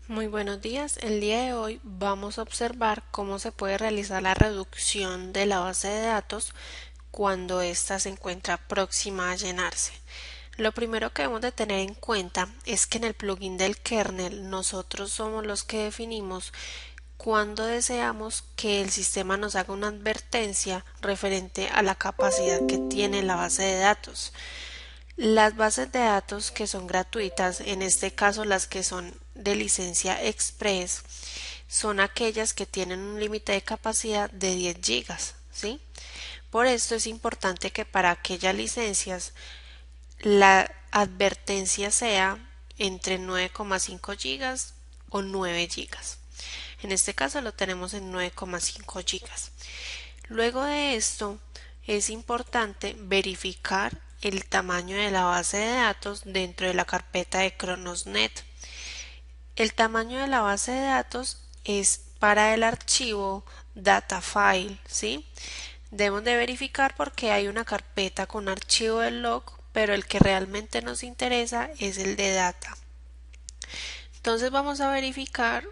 Muy buenos días. El día de hoy vamos a observar cómo se puede realizar la reducción de la base de datos cuando ésta se encuentra próxima a llenarse. Lo primero que debemos de tener en cuenta es que en el plugin del kernel nosotros somos los que definimos cuando deseamos que el sistema nos haga una advertencia referente a la capacidad que tiene la base de datos. Las bases de datos que son gratuitas, en este caso las que son de licencia Express, son aquellas que tienen un límite de capacidad de 10 gigas, ¿sí? Por esto es importante que para aquellas licencias la advertencia sea entre 9,5 gigas o 9 gigas. En este caso lo tenemos en 9,5 gigas. Luego de esto, es importante verificar el tamaño de la base de datos dentro de la carpeta de Cronos.net. El tamaño de la base de datos es para el archivo data file, ¿sí? Debemos de verificar porque hay una carpeta con archivo de log, pero el que realmente nos interesa es el de data. Entonces vamos a verificar,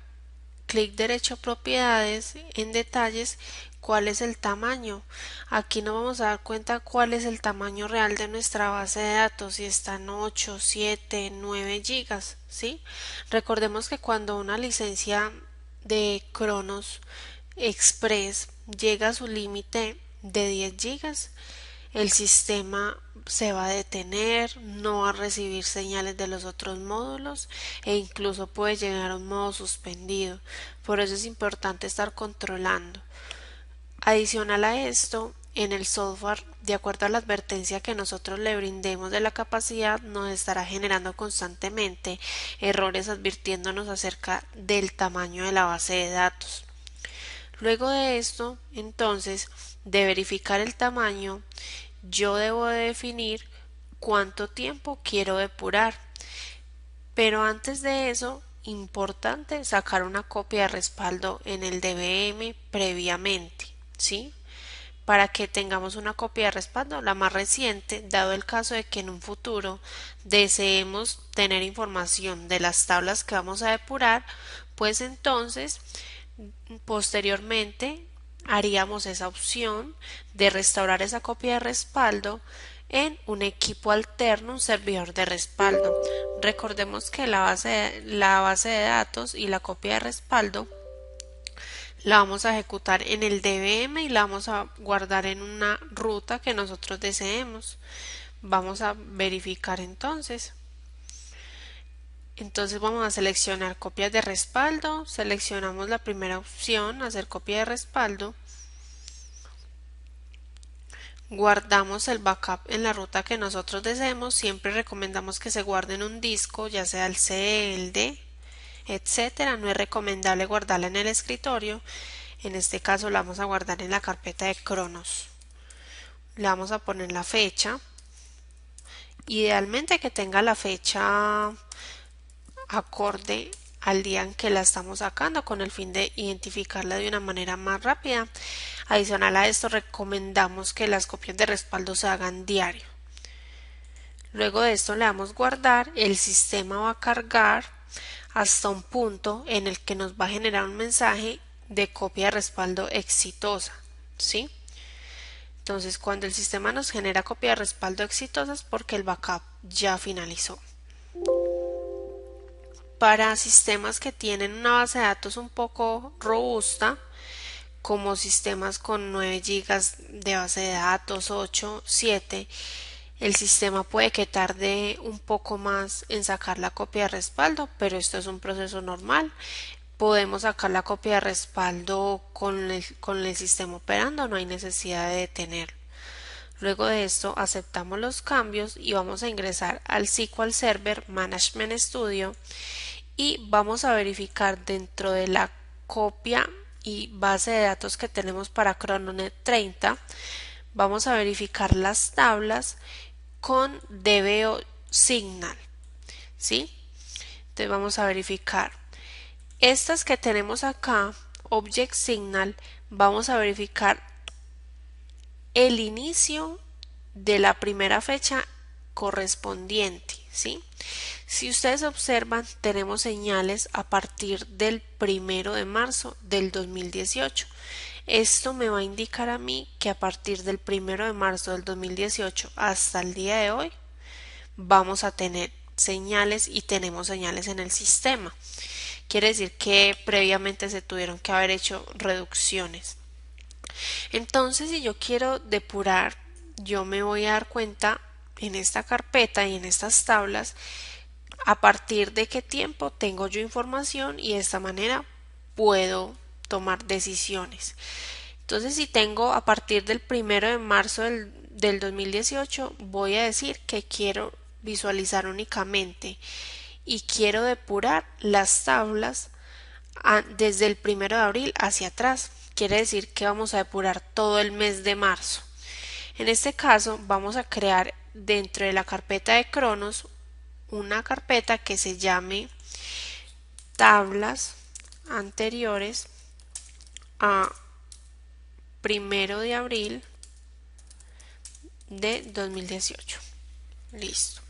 clic derecho a propiedades, en detalles, cuál es el tamaño. Aquí nos vamos a dar cuenta cuál es el tamaño real de nuestra base de datos, si están 8, 7, 9 gigas, ¿sí? Recordemos que cuando una licencia de Cronos Express llega a su límite de 10 gigas, el sistema se va a detener, no va a recibir señales de los otros módulos e incluso puede llegar a un modo suspendido. Por eso es importante estar controlando. Adicional a esto, en el software, de acuerdo a la advertencia que nosotros le brindemos de la capacidad, nos estará generando constantemente errores advirtiéndonos acerca del tamaño de la base de datos. Luego de esto, entonces, de verificar el tamaño, yo debo de definir cuánto tiempo quiero depurar. Pero antes de eso, importante sacar una copia de respaldo en el DBM previamente, ¿sí? Para que tengamos una copia de respaldo, la más reciente, dado el caso de que en un futuro deseemos tener información de las tablas que vamos a depurar, pues entonces posteriormente haríamos esa opción de restaurar esa copia de respaldo en un equipo alterno, un servidor de respaldo. Recordemos que la base de datos y la copia de respaldo la vamos a ejecutar en el DBM y la vamos a guardar en una ruta que nosotros deseemos. Vamos a verificar entonces. Entonces vamos a seleccionar copias de respaldo, seleccionamos la primera opción, hacer copia de respaldo, guardamos el backup en la ruta que nosotros deseemos, siempre recomendamos que se guarde en un disco, ya sea el C, el D, etcétera. No es recomendable guardarla en el escritorio, en este caso la vamos a guardar en la carpeta de Cronos. Le vamos a poner la fecha, idealmente que tenga la fecha acorde al día en que la estamos sacando con el fin de identificarla de una manera más rápida. Adicional a esto, recomendamos que las copias de respaldo se hagan diario. Luego de esto le damos guardar, el sistema va a cargar hasta un punto en el que nos va a generar un mensaje de copia de respaldo exitosa, ¿sí? Entonces, cuando el sistema nos genera copia de respaldo exitosa es porque el backup ya finalizó. Para sistemas que tienen una base de datos un poco robusta, como sistemas con 9 gigas de base de datos, 8, 7, el sistema puede que tarde un poco más en sacar la copia de respaldo, pero esto es un proceso normal. Podemos sacar la copia de respaldo con el sistema operando, no hay necesidad de detenerlo. Luego de esto aceptamos los cambios y vamos a ingresar al SQL Server Management Studio y vamos a verificar dentro de la copia y base de datos que tenemos para ChronoNet 30, vamos a verificar las tablas con DBO Signal, ¿sí? Entonces vamos a verificar estas que tenemos acá, Object Signal, vamos a verificar el inicio de la primera fecha correspondiente, ¿sí? Si ustedes observan, tenemos señales a partir del 1 de marzo del 2018. Esto me va a indicar a mí que a partir del 1 de marzo del 2018 hasta el día de hoy vamos a tener señales y tenemos señales en el sistema. Quiere decir que previamente se tuvieron que haber hecho reducciones. Entonces, si yo quiero depurar, yo me voy a dar cuenta en esta carpeta y en estas tablas a partir de qué tiempo tengo yo información y de esta manera puedo tomar decisiones. Entonces, si tengo a partir del 1 de marzo del 2018, voy a decir que quiero visualizar únicamente y quiero depurar las tablas desde el 1 de abril hacia atrás. Quiere decir que vamos a depurar todo el mes de marzo. En este caso vamos a crear dentro de la carpeta de Cronos una carpeta que se llame tablas anteriores a 1 de abril de 2018. Listo.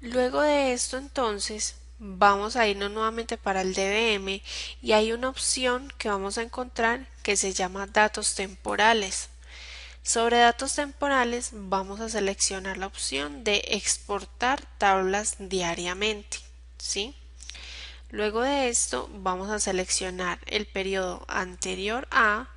Luego de esto, entonces, vamos a irnos nuevamente para el DBM y hay una opción que vamos a encontrar que se llama datos temporales. Sobre datos temporales vamos a seleccionar la opción de exportar tablas diariamente, ¿sí? Luego de esto vamos a seleccionar el periodo anterior a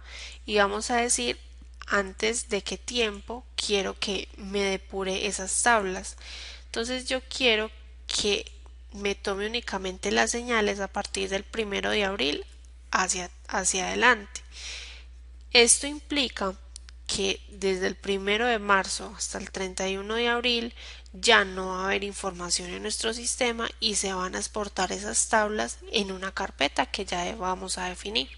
y vamos a decir antes de qué tiempo quiero que me depure esas tablas. Entonces yo quiero que me tome únicamente las señales a partir del 1 de abril hacia adelante. Esto implica que desde el 1 de marzo hasta el 31 de abril ya no va a haber información en nuestro sistema y se van a exportar esas tablas en una carpeta que ya vamos a definir.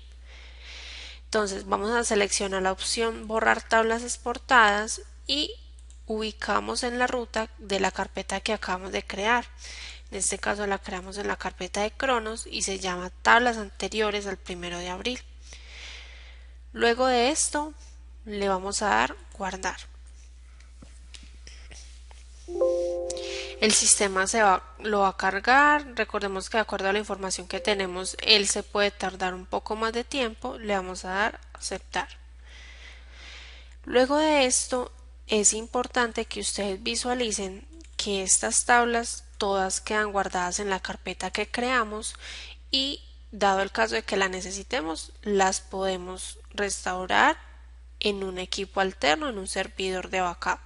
Entonces vamos a seleccionar la opción borrar tablas exportadas y ubicamos en la ruta de la carpeta que acabamos de crear. En este caso la creamos en la carpeta de Cronos y se llama tablas anteriores al 1 de abril. Luego de esto le vamos a dar guardar. El sistema lo va a cargar. Recordemos que de acuerdo a la información que tenemos, él se puede tardar un poco más de tiempo. Le vamos a dar aceptar. Luego de esto, es importante que ustedes visualicen que estas tablas todas quedan guardadas en la carpeta que creamos y dado el caso de que la necesitemos, las podemos restaurar en un equipo alterno, en un servidor de backup.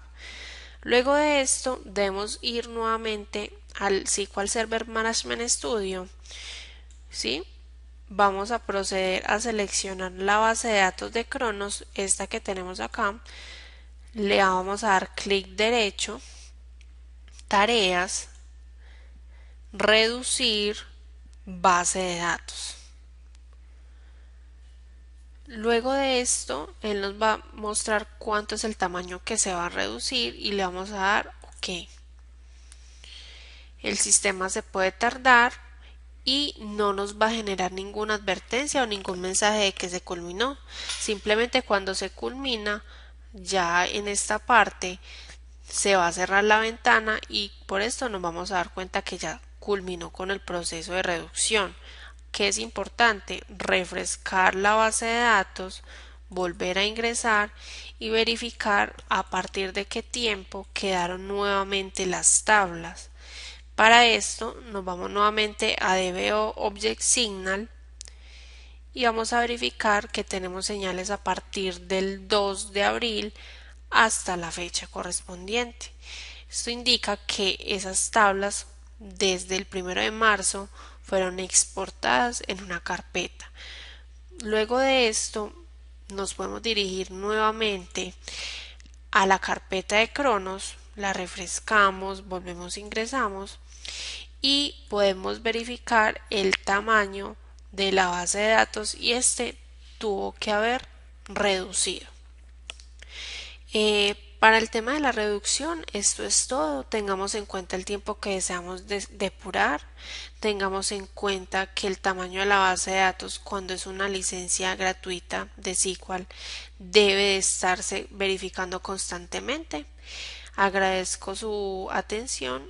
Luego de esto debemos ir nuevamente al SQL Server Management Studio, ¿sí? Vamos a proceder a seleccionar la base de datos de Cronos, esta que tenemos acá. Le vamos a dar clic derecho, tareas, reducir base de datos. Luego de esto, él nos va a mostrar cuánto es el tamaño que se va a reducir y le vamos a dar OK. El sistema se puede tardar y no nos va a generar ninguna advertencia o ningún mensaje de que se culminó. Simplemente cuando se culmina, ya en esta parte se va a cerrar la ventana y por esto nos vamos a dar cuenta que ya culminó con el proceso de reducción. Que es importante refrescar la base de datos, volver a ingresar y verificar a partir de qué tiempo quedaron nuevamente las tablas. Para esto nos vamos nuevamente a DBO Object Signal y vamos a verificar que tenemos señales a partir del 2 de abril hasta la fecha correspondiente. Esto indica que esas tablas desde el 1 de marzo fueron exportadas en una carpeta. Luego de esto nos podemos dirigir nuevamente a la carpeta de Cronos, la refrescamos, volvemos, ingresamos y podemos verificar el tamaño de la base de datos y este tuvo que haber reducido. Para el tema de la reducción, esto es todo. Tengamos en cuenta el tiempo que deseamos depurar. Tengamos en cuenta que el tamaño de la base de datos cuando es una licencia gratuita de SQL debe de estarse verificando constantemente. Agradezco su atención.